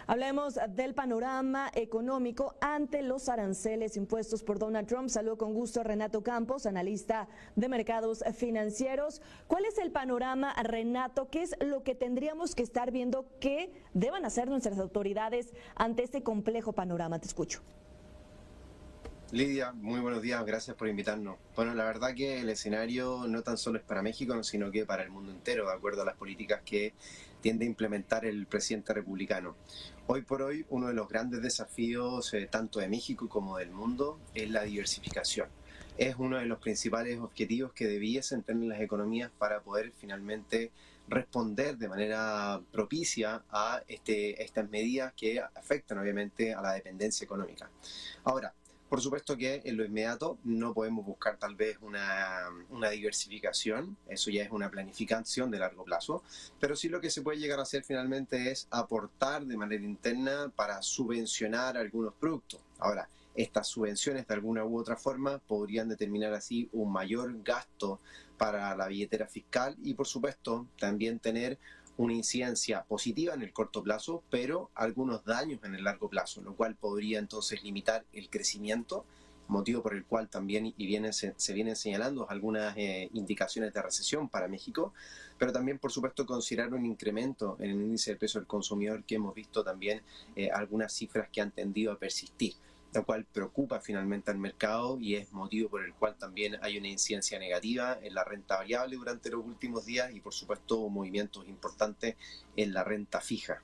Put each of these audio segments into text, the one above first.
Hablemos del panorama económico ante los aranceles impuestos por Donald Trump. Saludo con gusto a Renato Campos, analista de mercados financieros. ¿Cuál es el panorama, Renato? ¿Qué es lo que tendríamos que estar viendo que deban hacer nuestras autoridades ante este complejo panorama? Te escucho. Lidia, muy buenos días, gracias por invitarnos. Bueno, la verdad que el escenario no tan solo es para México, sino que para el mundo entero, de acuerdo a las políticas que tiende a implementar el presidente republicano. Hoy por hoy, uno de los grandes desafíos, tanto de México como del mundo, es la diversificación. Es uno de los principales objetivos que debiesen tener las economías para poder finalmente responder de manera propicia a estas medidas que afectan obviamente a la dependencia económica. Ahora, por supuesto que en lo inmediato no podemos buscar tal vez una diversificación, eso ya es una planificación de largo plazo, pero sí lo que se puede llegar a hacer finalmente es aportar de manera interna para subvencionar algunos productos. Ahora, estas subvenciones de alguna u otra forma podrían determinar así un mayor gasto para la billetera fiscal y por supuesto también tener una incidencia positiva en el corto plazo, pero algunos daños en el largo plazo, lo cual podría entonces limitar el crecimiento, motivo por el cual también se vienen señalando algunas indicaciones de recesión para México, pero también por supuesto considerar un incremento en el índice de precio del consumidor que hemos visto también algunas cifras que han tendido a persistir, lo cual preocupa finalmente al mercado y es motivo por el cual también hay una incidencia negativa en la renta variable durante los últimos días y por supuesto movimientos importantes en la renta fija.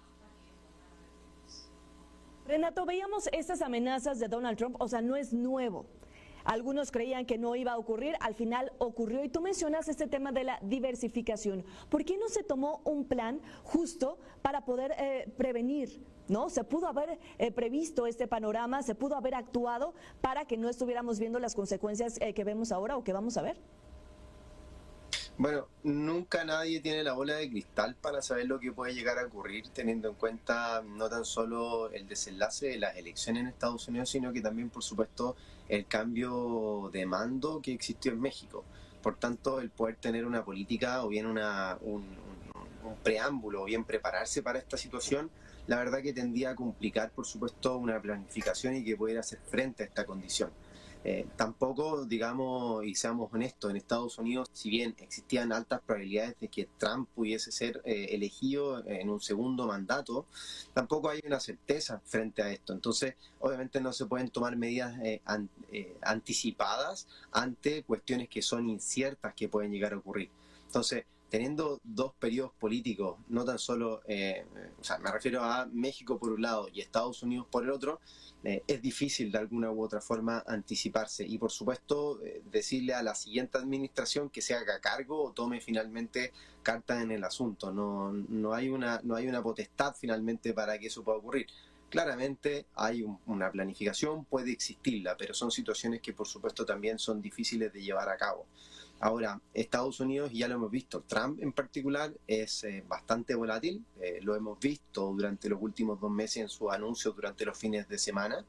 Renato, veíamos estas amenazas de Donald Trump, o sea, no es nuevo. Algunos creían que no iba a ocurrir, al final ocurrió y tú mencionas este tema de la diversificación. ¿Por qué no se tomó un plan justo para poder prevenir? ¿No? Se pudo haber previsto este panorama, se pudo haber actuado para que no estuviéramos viendo las consecuencias que vemos ahora o que vamos a ver. Bueno, nunca nadie tiene la bola de cristal para saber lo que puede llegar a ocurrir, teniendo en cuenta no tan solo el desenlace de las elecciones en Estados Unidos, sino que también, por supuesto, el cambio de mando que existió en México. Por tanto, el poder tener una política o bien un preámbulo o bien prepararse para esta situación, la verdad que tendía a complicar, por supuesto, una planificación y que pudiera hacer frente a esta condición. Tampoco, digamos, y seamos honestos, en Estados Unidos, si bien existían altas probabilidades de que Trump pudiese ser elegido en un segundo mandato, tampoco hay una certeza frente a esto. Entonces, obviamente no se pueden tomar medidas anticipadas ante cuestiones que son inciertas que pueden llegar a ocurrir. Entonces, teniendo dos periodos políticos, no tan solo, o sea, me refiero a México por un lado y Estados Unidos por el otro, es difícil de alguna u otra forma anticiparse y por supuesto decirle a la siguiente administración que se haga cargo o tome finalmente cartas en el asunto. No hay una potestad finalmente para que eso pueda ocurrir. Claramente hay una planificación, puede existirla, pero son situaciones que por supuesto también son difíciles de llevar a cabo. Ahora, Estados Unidos, ya lo hemos visto, Trump en particular es bastante volátil, lo hemos visto durante los últimos 2 meses en sus anuncios durante los fines de semana,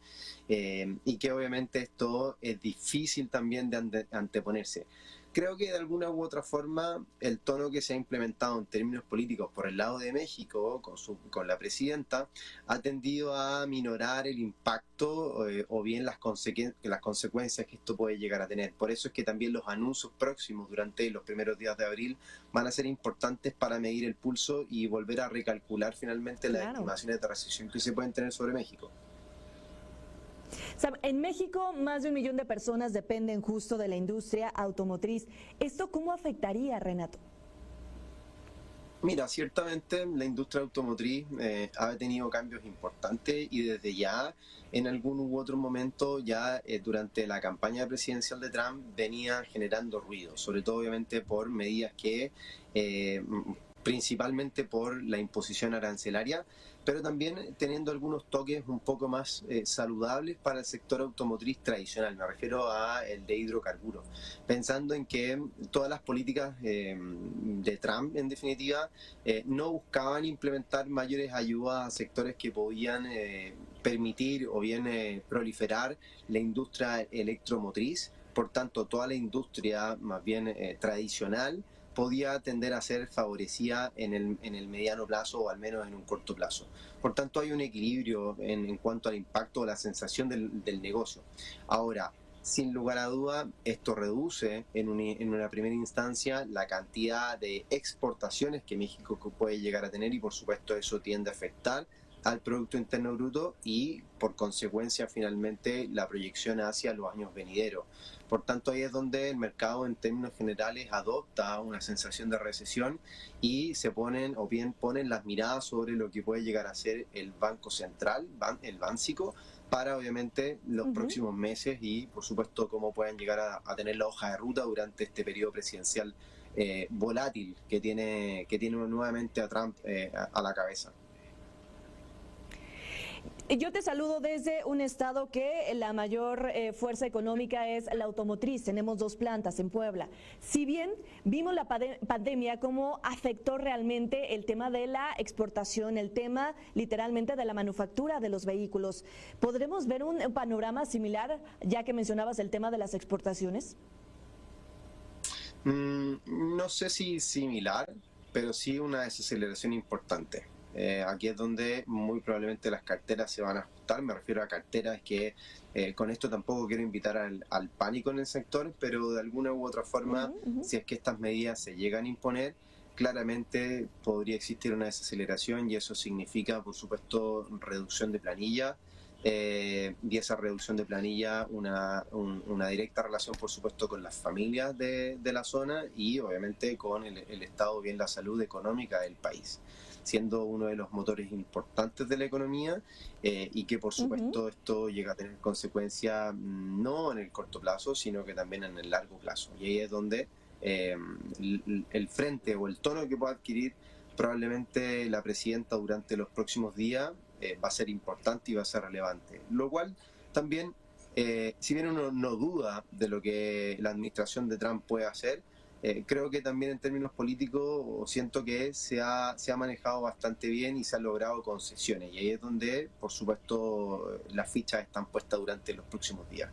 y que obviamente esto es difícil también de anteponerse. Creo que de alguna u otra forma el tono que se ha implementado en términos políticos por el lado de México con la presidenta ha tendido a minorar el impacto o bien las consecuencias que esto puede llegar a tener. Por eso es que también los anuncios próximos durante los primeros días de abril van a ser importantes para medir el pulso y volver a recalcular finalmente las estimaciones de recesión que se pueden tener sobre México. En México, más de 1 millón de personas dependen justo de la industria automotriz. ¿Esto cómo afectaría, Renato? Mira, ciertamente la industria automotriz ha tenido cambios importantes y desde ya, en algún u otro momento, ya durante la campaña presidencial de Trump venía generando ruido, sobre todo obviamente por medidas que principalmente por la imposición arancelaria, pero también teniendo algunos toques un poco más saludables para el sector automotriz tradicional. Me refiero a el de hidrocarburos, pensando en que todas las políticas de Trump, en definitiva, no buscaban implementar mayores ayudas a sectores que podían permitir o bien proliferar la industria electromotriz. Por tanto, toda la industria más bien tradicional podía tender a ser favorecida en el mediano plazo o al menos en un corto plazo. Por tanto, hay un equilibrio en cuanto al impacto o la sensación del negocio. Ahora, sin lugar a duda, esto reduce en una primera instancia la cantidad de exportaciones que México puede llegar a tener y por supuesto eso tiende a afectar al Producto Interno Bruto y por consecuencia finalmente la proyección hacia los años venideros. Por tanto, ahí es donde el mercado en términos generales adopta una sensación de recesión y se ponen o bien ponen las miradas sobre lo que puede llegar a ser el Banco Central, el Bánsico, para obviamente los próximos meses y por supuesto cómo puedan llegar a tener la hoja de ruta durante este periodo presidencial volátil que tiene nuevamente a Trump a la cabeza. Yo te saludo desde un estado que la mayor fuerza económica es la automotriz. Tenemos 2 plantas en Puebla. Si bien vimos la pandemia cómo afectó realmente el tema de la exportación, el tema literalmente de la manufactura de los vehículos, ¿podremos ver un panorama similar ya que mencionabas el tema de las exportaciones? No sé si similar, pero sí una desaceleración importante. Aquí es donde muy probablemente las carteras se van a ajustar, me refiero a carteras que con esto tampoco quiero invitar al pánico en el sector, pero de alguna u otra forma, si es que estas medidas se llegan a imponer, claramente podría existir una desaceleración y eso significa, por supuesto, reducción de planilla y esa reducción de planilla una directa relación, por supuesto, con las familias de la zona y obviamente con el estado bien la salud económica del país, siendo uno de los motores importantes de la economía y que por supuesto esto llega a tener consecuencias no en el corto plazo, sino que también en el largo plazo. Y ahí es donde el frente o el tono que pueda adquirir probablemente la presidenta durante los próximos días va a ser importante y va a ser relevante. Lo cual también, si bien uno no duda de lo que la administración de Trump puede hacer, creo que también en términos políticos siento que se ha manejado bastante bien y se han logrado concesiones. Y ahí es donde, por supuesto, las fichas están puestas durante los próximos días.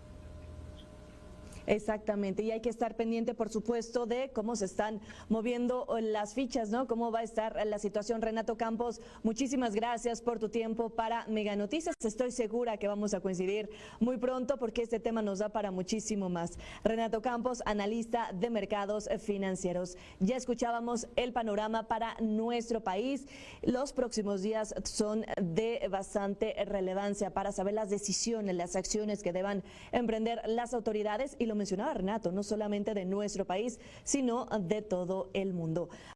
Exactamente, y hay que estar pendiente, por supuesto, de cómo se están moviendo las fichas, ¿no? Cómo va a estar la situación. Renato Campos, muchísimas gracias por tu tiempo para Mega Noticias. Estoy segura que vamos a coincidir muy pronto porque este tema nos da para muchísimo más. Renato Campos, analista de mercados financieros. Ya escuchábamos el panorama para nuestro país. Los próximos días son de bastante relevancia para saber las decisiones, las acciones que deban emprender las autoridades y lo mencionaba Renato, no solamente de nuestro país, sino de todo el mundo.